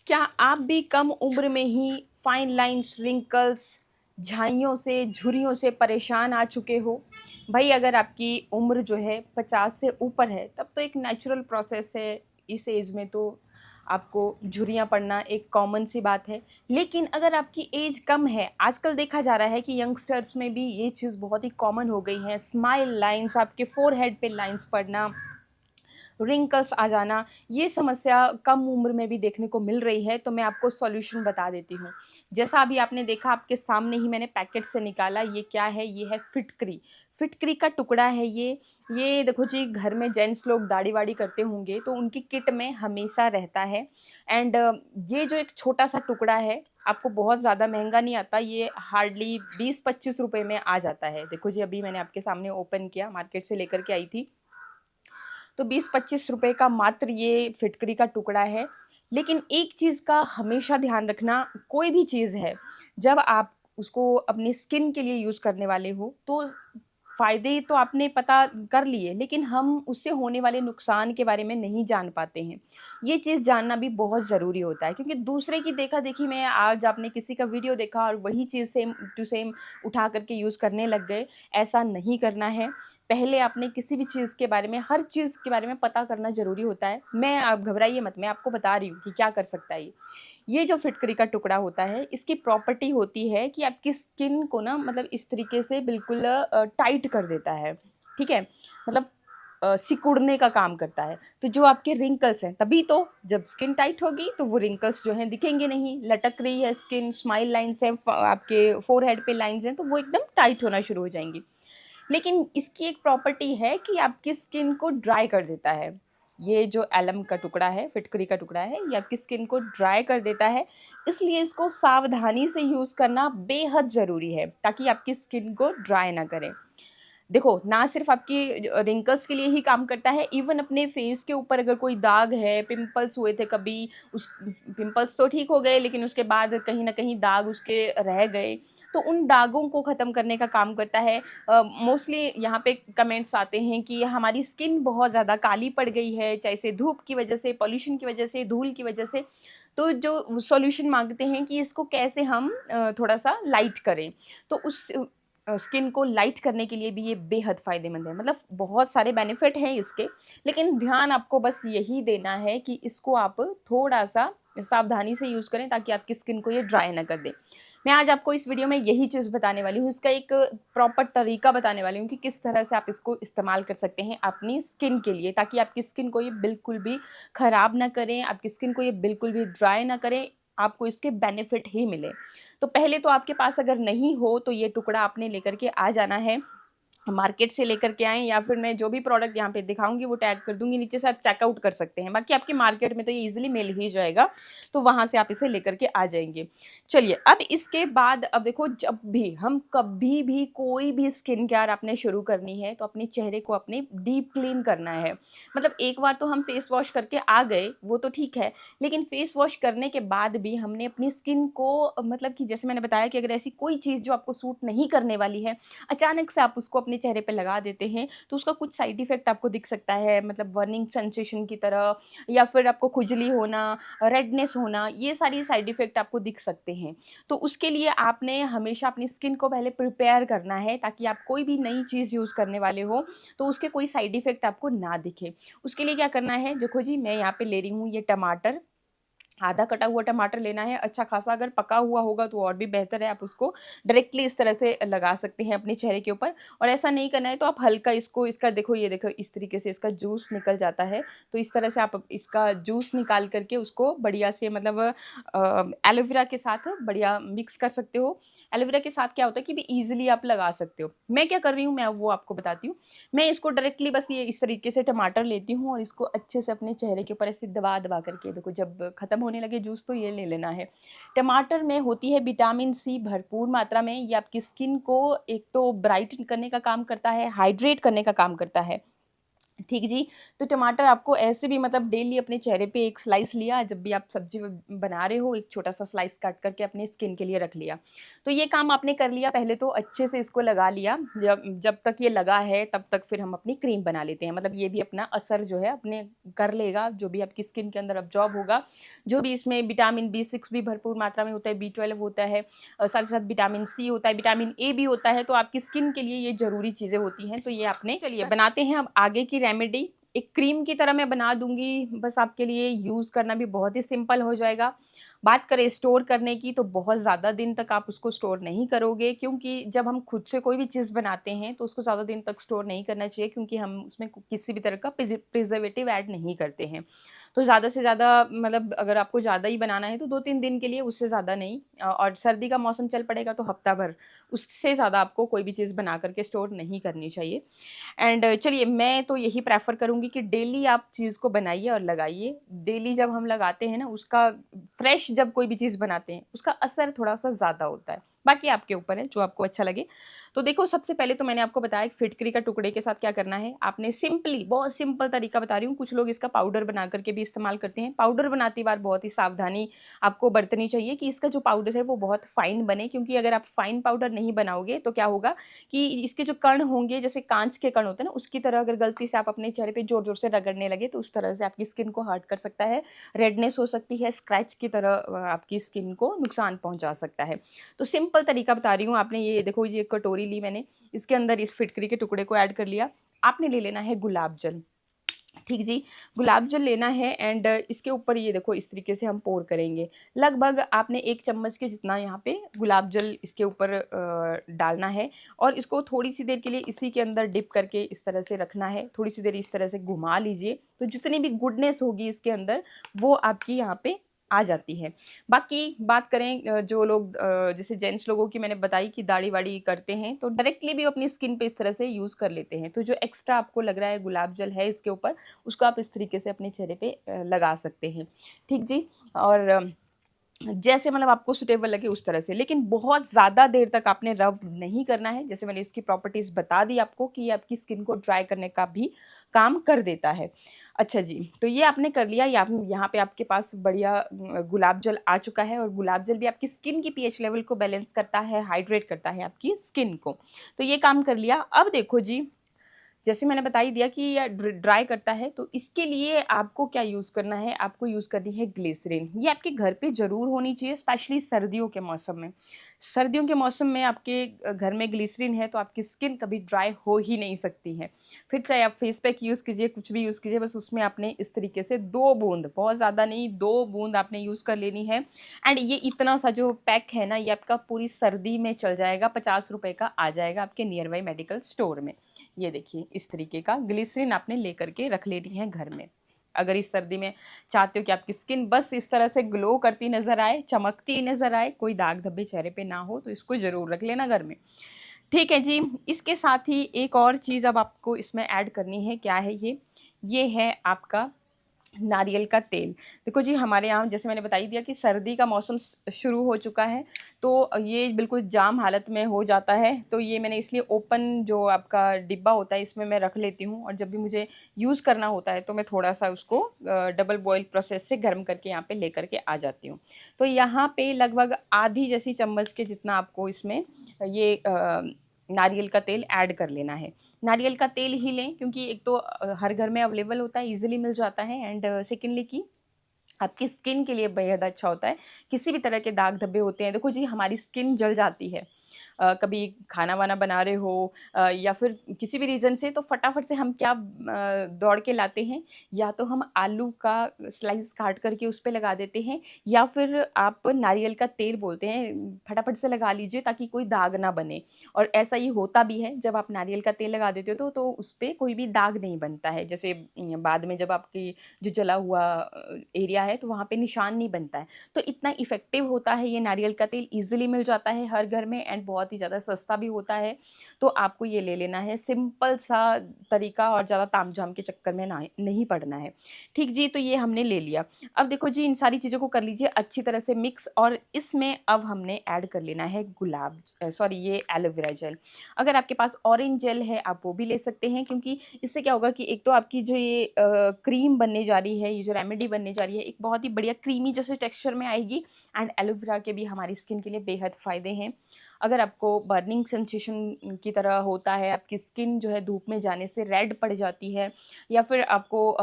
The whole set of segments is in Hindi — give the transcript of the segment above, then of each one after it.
क्या आप भी कम उम्र में ही फाइन लाइन्स, रिंकल्स, झाइयों से, झुर्रियों से परेशान आ चुके हो? भई अगर आपकी उम्र जो है 50 से ऊपर है, तब तो एक नेचुरल प्रोसेस है, इस एज में तो आपको झुर्रियाँ पड़ना एक कॉमन सी बात है। लेकिन अगर आपकी एज कम है, आजकल देखा जा रहा है कि यंगस्टर्स में भी ये चीज़ बहुत ही कॉमन हो गई है, स्माइल लाइन्स, आपके फ़ोरहेड पे लाइन्स पड़ना, रिंकल्स आ जाना, ये समस्या कम उम्र में भी देखने को मिल रही है, तो मैं आपको सॉल्यूशन बता देती हूँ। जैसा अभी आपने देखा, आपके सामने ही मैंने पैकेट से निकाला, ये क्या है? ये है फिटकरी। फिटकरी का टुकड़ा है ये देखो जी, घर में जेंट्स लोग दाढ़ी-वाढ़ी करते होंगे, तो उनकी किट में हमेशा रहता है। एंड ये जो एक छोटा-सा टुकड़ा है, आपको बहुत ज़्यादा महँगा नहीं आता, ये हार्डली 20-25 रुपए में आ जाता है। देखो जी, अभी मैंने आपके सामने ओपन किया, मार्केट से लेकर के आई थी। तो 20-25 रुपए का मात्र ये फिटकरी का टुकड़ा है। लेकिन एक चीज़ का हमेशा ध्यान रखना, कोई भी चीज़ है, जब आप उसको अपनी स्किन के लिए यूज़ करने वाले हो, तो फ़ायदे तो आपने पता कर लिए, लेकिन हम उससे होने वाले नुकसान के बारे में नहीं जान पाते हैं। ये चीज़ जानना भी बहुत ज़रूरी होता है, क्योंकि दूसरे की देखा-देखी में आज आपने किसी का वीडियो देखा और वही चीज़ सेम टू सेम उठा कर के यूज़ करने लग गए, ऐसा नहीं करना है। पहले आपने किसी भी चीज़ के बारे में, हर चीज़ के बारे में पता करना ज़रूरी होता है। आप घबराइए मत, मैं आपको बता रही हूँ कि क्या कर सकता है ये। ये जो फिटकरी का टुकड़ा होता है, इसकी प्रॉपर्टी होती है कि आपकी स्किन को ना, मतलब इस तरीके से बिल्कुल टाइट कर देता है, ठीक है? मतलब सिकुड़ने का काम करता है। तो जो आपके रिंकल्स हैं, तभी तो जब स्किन टाइट होगी तो वो रिंकल्स जो हैं दिखेंगे नहीं, लटक रही है स्किन, स्माइल लाइन्स हैं, आपके फोरहेड पे लाइन्स हैं, तो वो एकदम टाइट होना शुरू हो जाएँगी। लेकिन इसकी एक प्रॉपर्टी है कि आपकी स्किन को ड्राई कर देता है। ये जो एलम का टुकड़ा है, फिटकरी का टुकड़ा है, ये आपकी स्किन को ड्राई कर देता है। इसलिए इसको सावधानी से यूज़ करना बेहद ज़रूरी है, ताकि आपकी स्किन को ड्राई ना करे। देखो, ना सिर्फ़ आपकी रिंकल्स के लिए ही काम करता है, इवन अपने फेस के ऊपर अगर कोई दाग है, पिंपल्स हुए थे कभी, उस पिंपल्स तो ठीक हो गए, लेकिन उसके बाद कहीं न कहीं दाग उसके रह गए, तो उन दागों को ख़त्म करने का काम करता है। मोस्टली यहाँ पे कमेंट्स आते हैं कि हमारी स्किन बहुत ज़्यादा काली पड़ गई है, चाहे से धूप की वजह से, पॉल्यूशन की वजह से, धूल की वजह से, तो जो सॉल्यूशन माँगते हैं कि इसको कैसे हम थोड़ा-सा लाइट करें। तो उस स्किन को लाइट करने के लिए भी ये बेहद फ़ायदेमंद है। मतलब बहुत सारे बेनिफिट हैं इसके, लेकिन ध्यान आपको बस यही देना है कि इसको आप थोड़ा-सा सावधानी से यूज़ करें, ताकि आपकी स्किन को ये ड्राई ना कर दे। मैं आज आपको इस वीडियो में यही चीज़ बताने वाली हूँ, इसका एक प्रॉपर तरीका बताने वाली हूँ कि किस तरह से आप इसको इस्तेमाल कर सकते हैं अपनी स्किन के लिए, ताकि आपकी स्किन को ये बिल्कुल भी खराब ना करें, आपकी स्किन को ये बिल्कुल भी ड्राई ना करें, आपको इसके बेनिफिट ही मिले। तो पहले तो आपके पास अगर नहीं हो, तो ये टुकड़ा आपने लेकर के आ जाना है। मार्केट से लेकर के आएँ, या फिर मैं जो भी प्रोडक्ट यहाँ पे दिखाऊँगी वो टैग कर दूँगी नीचे से, आप चेकआउट कर सकते हैं। बाकी आपके मार्केट में तो ये ईज़िली मिल ही जाएगा, तो वहाँ से आप इसे लेकर के आ जाएँगे। चलिए, अब इसके बाद अब देखो, जब भी हम कभी भी कोई भी स्किन केयर आपने शुरू करनी है, तो अपने चेहरे को अपने डीप क्लीन करना है। मतलब एक बार तो हम फेस वॉश करके आ गए, वो तो ठीक है, लेकिन फेस वॉश करने के बाद भी हमने अपनी स्किन को मतलब कि जैसे मैंने बताया कि अगर ऐसी कोई चीज़ जो आपको सूट नहीं करने वाली है, अचानक से आप उसको अपने चेहरे पे लगा देते हैं, तो उसका कुछ साइड इफ़ेक्ट आपको दिख सकता है, मतलब बर्निंग सेंसेशन की तरह, या फिर आपको खुजली होना, रेडनेस होना, ये सारी साइड इफ़ेक्ट आपको दिख सकते हैं। तो उसके लिए आपने हमेशा अपनी स्किन को पहले प्रिपेयर करना है, ताकि आप कोई भी नई चीज़ यूज़ करने वाले हो, तो उसके कोई साइड इफ़ेक्ट आपको ना दिखे। उसके लिए क्या करना है, देखो जी, मैं यहाँ पे ले रही हूँ ये टमाटर, आधा कटा हुआ टमाटर लेना है, अच्छा खासा, अगर पका हुआ होगा तो और भी बेहतर है, आप उसको डायरेक्टली इस तरह से लगा सकते हैं अपने चेहरे के ऊपर। और ऐसा नहीं करना है तो आप हल्का इसको, इसका देखो, ये देखो इस तरीके से इसका जूस निकल जाता है, तो इस तरह से आप इसका जूस निकाल करके उसको बढ़िया से, मतलब एलोवेरा के साथ बढ़िया मिक्स कर सकते हो। एलोवेरा के साथ क्या होता है कि भी ईज़िली आप लगा सकते हो। मैं क्या कर रही हूँ, मैं वो आपको बताती हूँ। मैं इसको डायरेक्टली बस ये इस तरीके से टमाटर लेती हूँ और इसको अच्छे से अपने चेहरे के ऊपर ऐसे दबा-दबा करके, देखो जब खत्म होने लगे जूस तो ये ले लेना है। टमाटर में होती है विटामिन सी भरपूर मात्रा में, ये आपकी स्किन को एक तो ब्राइटन करने का काम करता है, हाइड्रेट करने का काम करता है। ठीक जी। तो टमाटर आपको ऐसे भी मतलब डेली अपने चेहरे पे एक स्लाइस लिया, जब भी आप सब्ज़ी बना रहे हो एक छोटा-सा स्लाइस काट करके अपने स्किन के लिए रख लिया। तो ये काम आपने कर लिया, पहले तो अच्छे से इसको लगा लिया। जब जब तक ये लगा है तब तक फिर हम अपनी क्रीम बना लेते हैं। मतलब ये भी अपना असर जो है अपने कर लेगा, जो भी आपकी स्किन के अंदर अब्ज़ॉर्ब होगा, जो भी इसमें विटामिन बी6 भी भरपूर मात्रा में होता है, बी12 होता है, साथ ही साथ विटामिन सी होता है, विटामिन ए भी होता है, तो आपकी स्किन के लिए ये ज़रूरी चीज़ें होती हैं। तो ये आपने चलिए बनाते हैं अब आगे की रेमेडी। एक क्रीम की तरह मैं बना दूँगी, बस आपके लिए यूज़ करना भी बहुत ही सिंपल हो जाएगा। बात करें स्टोर करने की, तो बहुत ज़्यादा दिन तक आप उसको स्टोर नहीं करोगे, क्योंकि जब हम खुद से कोई भी चीज़ बनाते हैं तो उसको ज़्यादा दिन तक स्टोर नहीं करना चाहिए, क्योंकि हम उसमें किसी भी तरह का प्रिजर्वेटिव ऐड नहीं करते हैं। तो ज़्यादा से ज़्यादा मतलब अगर आपको ज़्यादा ही बनाना है तो 2-3 दिन के लिए, उससे ज़्यादा नहीं। और सर्दी का मौसम चल पड़ेगा तो हफ्ता भर, उससे ज़्यादा आपको कोई भी चीज़ बना कर के स्टोर नहीं करनी चाहिए। एंड चलिए मैं तो यही प्रेफ़र करूँगी कि डेली आप चीज़ को बनाइए और लगाइए। डेली जब हम लगाते हैं ना, उसका फ्रेश जब कोई भी चीज़ बनाते हैं, उसका असर थोड़ा-सा ज़्यादा होता है। बाकी आपके ऊपर है, जो आपको अच्छा लगे। तो देखो, सबसे पहले तो मैंने आपको बताया कि फिटकरी का टुकड़े के साथ क्या करना है। आपने सिंपली, बहुत सिंपल तरीका बता रही हूँ, कुछ लोग इसका पाउडर बना कर के भी इस्तेमाल करते हैं। पाउडर बनाती बार बहुत ही सावधानी आपको बरतनी चाहिए कि इसका जो पाउडर है वो बहुत फाइन बने, क्योंकि अगर आप फाइन पाउडर नहीं बनाओगे तो क्या होगा कि इसके जो कण होंगे, जैसे काँच के कण होते हैं ना, उसकी तरह अगर गलती से आप अपने चेहरे पे ज़ोर-ज़ोर से रगड़ने लगे तो उस तरह से आपकी स्किन को हर्ट कर सकता है, रेडनेस हो सकती है, स्क्रैच की तरह आपकी स्किन को नुकसान पहुँचा सकता है। तो सिंपल तरीका बता रही हूँ, आपने ये देखो, ये कटोरी ली मैंने, इसके अंदर इस फिटकरी के टुकड़े को ऐड कर लिया। आपने ले लेना है गुलाब जल। ठीक जी, गुलाब जल लेना है एंड इसके ऊपर ये देखो इस तरीके से हम पोर करेंगे। लगभग आपने 1 चम्मच के जितना यहाँ पे गुलाब जल इसके ऊपर डालना है और इसको थोड़ी-सी देर के लिए इसी के अंदर डिप करके इस तरह से रखना है। थोड़ी-सी देर इस तरह से घुमा लीजिए, तो जितनी भी गुडनेस होगी इसके अंदर, वो आपकी यहाँ पे आ जाती है। बाकी बात करें जो लोग जैसे जेंट्स लोगों की मैंने बताई कि दाढ़ी-वाढ़ी करते हैं, तो डायरेक्टली भी अपनी स्किन पे इस तरह से यूज़ कर लेते हैं। तो जो एक्स्ट्रा आपको लग रहा है गुलाब जल है इसके ऊपर, उसको आप इस तरीके से अपने चेहरे पे लगा सकते हैं। ठीक जी? और जैसे मतलब आपको सूटेबल लगे उस तरह से, लेकिन बहुत ज़्यादा देर तक आपने रब नहीं करना है। जैसे मैंने इसकी प्रॉपर्टीज़ बता दी आपको कि ये आपकी स्किन को ड्राई करने का भी काम कर देता है। अच्छा जी, तो ये आपने कर लिया, या यहाँ पे आपके पास बढ़िया गुलाब जल आ चुका है और गुलाब जल भी आपकी स्किन की पीएच लेवल को बैलेंस करता है, हाइड्रेट करता है आपकी स्किन को। तो ये काम कर लिया। अब देखो जी, जैसे मैंने बता ही दिया कि ये ड्राई करता है, तो इसके लिए आपको क्या यूज़ करना है, आपको यूज़ करनी है ग्लिसरीन। ये आपके घर पे ज़रूर होनी चाहिए, स्पेशली सर्दियों के मौसम में। सर्दियों के मौसम में आपके घर में ग्लिसरीन है तो आपकी स्किन कभी ड्राई हो ही नहीं सकती है। फिर चाहे आप फेस पैक यूज़ कीजिए, कुछ भी यूज़ कीजिए, बस उसमें आपने इस तरीके से 2 बूँद, बहुत ज़्यादा नहीं, 2 बूँद आपने यूज़ कर लेनी है। एंड ये इतना सा जो पैक है ना, ये आपका पूरी सर्दी में चल जाएगा, ₹50 का आ जाएगा आपके नियर बाय मेडिकल स्टोर में। ये देखिए, इस तरीके का ग्लिसरीन आपने लेकर के रख लेनी है घर में। अगर इस सर्दी में चाहते हो कि आपकी स्किन बस इस तरह से ग्लो करती नज़र आए, चमकती नज़र आए, कोई दाग-धब्बे चेहरे पे ना हो, तो इसको ज़रूर रख लेना घर में। ठीक है जी, इसके साथ ही एक और चीज़ अब आपको इसमें ऐड करनी है, क्या है ये? ये है आपका नारियल का तेल। देखो जी, हमारे यहाँ जैसे मैंने बता ही दिया कि सर्दी का मौसम शुरू हो चुका है, तो ये बिल्कुल जाम हालत में हो जाता है। तो ये मैंने इसलिए ओपन जो आपका डिब्बा होता है इसमें मैं रख लेती हूँ, और जब भी मुझे यूज़ करना होता है तो मैं थोड़ा-सा उसको डबल बॉयल प्रोसेस से गर्म करके यहाँ पे लेकर के आ जाती हूँ। तो यहाँ पे लगभग आधी जैसी चम्मच के जितना आपको इसमें ये नारियल का तेल ऐड कर लेना है। नारियल का तेल ही लें, क्योंकि एक तो हर घर में अवेलेबल होता है, ईज़िली मिल जाता है, एंड सेकंडली कि आपकी स्किन के लिए बेहद अच्छा होता है। किसी भी तरह के दाग-धब्बे होते हैं, देखो जी, हमारी स्किन जल जाती है। कभी खाना-वाना बना रहे हो या फिर किसी भी रीज़न से, तो फटाफट से हम क्या दौड़ के लाते हैं, या तो हम आलू का स्लाइस काट करके उस पे लगा देते हैं, या फिर आप नारियल का तेल बोलते हैं, फटाफट से लगा लीजिए ताकि कोई दाग ना बने। और ऐसा ही होता भी है, जब आप नारियल का तेल लगा देते हो तो उस पे कोई भी दाग नहीं बनता है। जैसे बाद में जब आपकी जो जला हुआ एरिया है तो वहाँ पे निशान नहीं बनता है। तो इतना इफ़ेक्टिव होता है ये नारियल का तेल, ईज़िली मिल जाता है हर घर में, एंड बहुत बहुत ही ज़्यादा सस्ता भी होता है, तो आपको ये ले लेना है। सिंपल सा तरीका और ज़्यादा तामझाम के चक्कर में ना नहीं पड़ना है। ठीक जी, तो ये हमने ले लिया। अब देखो जी, इन सारी चीज़ों को कर लीजिए अच्छी तरह से मिक्स, और इसमें अब हमने ऐड कर लेना है सॉरी ये एलोवेरा जेल। अगर आपके पास ऑरेंज जेल है आप वो भी ले सकते हैं, क्योंकि इससे क्या होगा कि एक तो आपकी जो ये क्रीम बनने जा रही है, ये जो रेमेडी बनने जा रही है, एक बहुत ही बढ़िया क्रीमी जैसे टेक्सचर में आएगी। एंड एलोवेरा के भी हमारी स्किन के लिए बेहद फ़ायदे हैं। अगर आपको बर्निंग सेंसेशन की तरह होता है, आपकी स्किन जो है धूप में जाने से रेड पड़ जाती है, या फिर आपको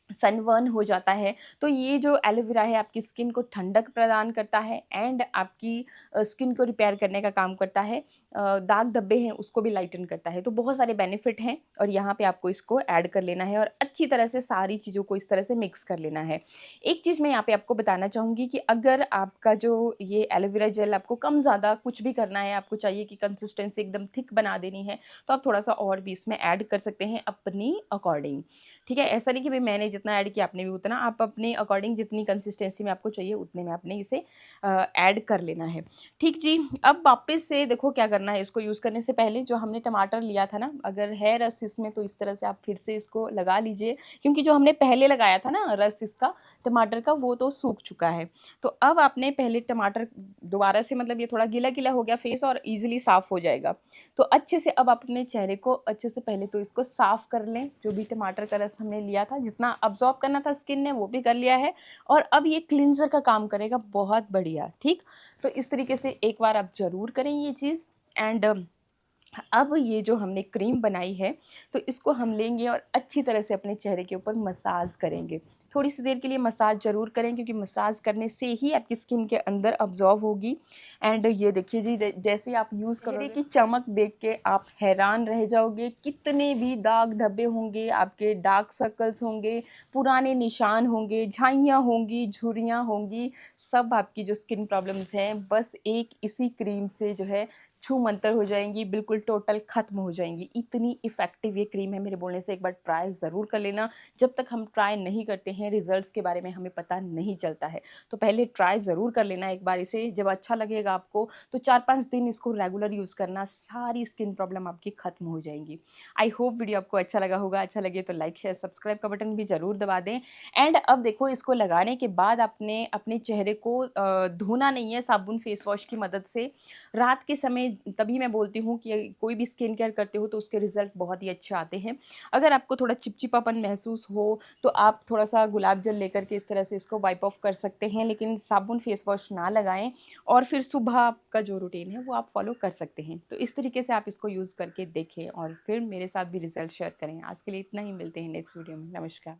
सनबर्न हो जाता है, तो ये जो एलोवेरा है आपकी स्किन को ठंडक प्रदान करता है एंड आपकी स्किन को रिपेयर करने का काम करता है। दाग धब्बे हैं उसको भी लाइटन करता है, तो बहुत सारे बेनिफिट हैं, और यहाँ पे आपको इसको ऐड कर लेना है और अच्छी तरह से सारी चीज़ों को इस तरह से मिक्स कर लेना है। एक चीज़ मैं यहाँ पे आपको बताना चाहूँगी कि अगर आपका जो ये एलोवेरा जेल आपको कम ज़्यादा कुछ भी करना है, आपको चाहिए कि कंसिस्टेंसी एकदम थिक बना देनी है, तो आप थोड़ा सा और भी इसमें ऐड कर सकते हैं अपनी अकॉर्डिंग। ठीक है, ऐसा नहीं कि भाई मैंने जितना ऐड किया आपने भी उतना, आप अपने अकॉर्डिंग जितनी कंसिस्टेंसी में आपको चाहिए उतने में आपने इसे ऐड कर लेना है। ठीक जी, अब वापस से देखो क्या करना है, इसको यूज़ करने से पहले जो हमने टमाटर लिया था ना, अगर है रस इसमें तो इस तरह से आप फिर से इसको लगा लीजिए, क्योंकि जो हमने पहले लगाया था ना रस इसका टमाटर का, वो तो सूख चुका है। तो अब आपने पहले टमाटर दोबारा से, मतलब ये थोड़ा गीला-गीला हो गया फेस और ईज़िली साफ़ हो जाएगा। तो अच्छे से अब अपने चेहरे को अच्छे से पहले तो इसको साफ़ कर लें, जो भी टमाटर का रस हमने लिया था, जितना अब्ज़ॉर्ब करना था स्किन ने वो भी कर लिया है, और अब ये क्लींज़र का काम करेगा बहुत बढ़िया, ठीक? तो इस तरीके से एक बार आप ज़रूर करें ये चीज़। एंड अब ये जो हमने क्रीम बनाई है, तो इसको हम लेंगे और अच्छी तरह से अपने चेहरे के ऊपर मसाज करेंगे। थोड़ी सी देर के लिए मसाज ज़रूर करें, क्योंकि मसाज करने से ही आपकी स्किन के अंदर अब्ज़ॉर्ब होगी। एंड ये देखिए जी, जैसे आप यूज़ करोगे कि चमक देख के आप हैरान रह जाओगे। कितने भी दाग धब्बे होंगे, आपके डार्क सर्कल्स होंगे, पुराने निशान होंगे, झाइयाँ होंगी, झुर्रियाँ होंगी, सब आपकी जो स्किन प्रॉब्लम्स हैं बस एक इसी क्रीम से जो है छू मंतर हो जाएंगी, बिल्कुल टोटल ख़त्म हो जाएंगी। इतनी इफ़ेक्टिव ये क्रीम है, मेरे बोलने से एक बार ट्राई ज़रूर कर लेना। जब तक हम ट्राई नहीं करते हैं रिज़ल्ट्स के बारे में हमें पता नहीं चलता है, तो पहले ट्राई ज़रूर कर लेना एक बार इसे। जब अच्छा लगेगा आपको तो 4-5 दिन इसको रेगुलर यूज़ करना, सारी स्किन प्रॉब्लम आपकी ख़त्म हो जाएंगी। आई होप वीडियो आपको अच्छा लगा होगा। अच्छा लगे तो लाइक शेयर सब्सक्राइब का बटन भी ज़रूर दबा दें। एंड अब देखो, इसको लगाने के बाद आपने अपने चेहरे को धोना नहीं है साबुन फेस वॉश की मदद से। रात के समय तभी मैं बोलती हूँ कि कोई भी स्किन केयर करते हो तो उसके रिज़ल्ट बहुत ही अच्छे आते हैं। अगर आपको थोड़ा चिपचिपापन महसूस हो तो आप थोड़ा-सा गुलाब जल लेकर के इस तरह से इसको वाइप ऑफ कर सकते हैं, लेकिन साबुन फेस वॉश ना लगाएँ, और फिर सुबह आपका जो रूटीन है वो आप फ़ॉलो कर सकते हैं। तो इस तरीके से आप इसको यूज़ करके देखें और फिर मेरे साथ भी रिज़ल्ट शेयर करें। आज के लिए इतना ही, मिलते हैं नेक्स्ट वीडियो में। नमस्कार।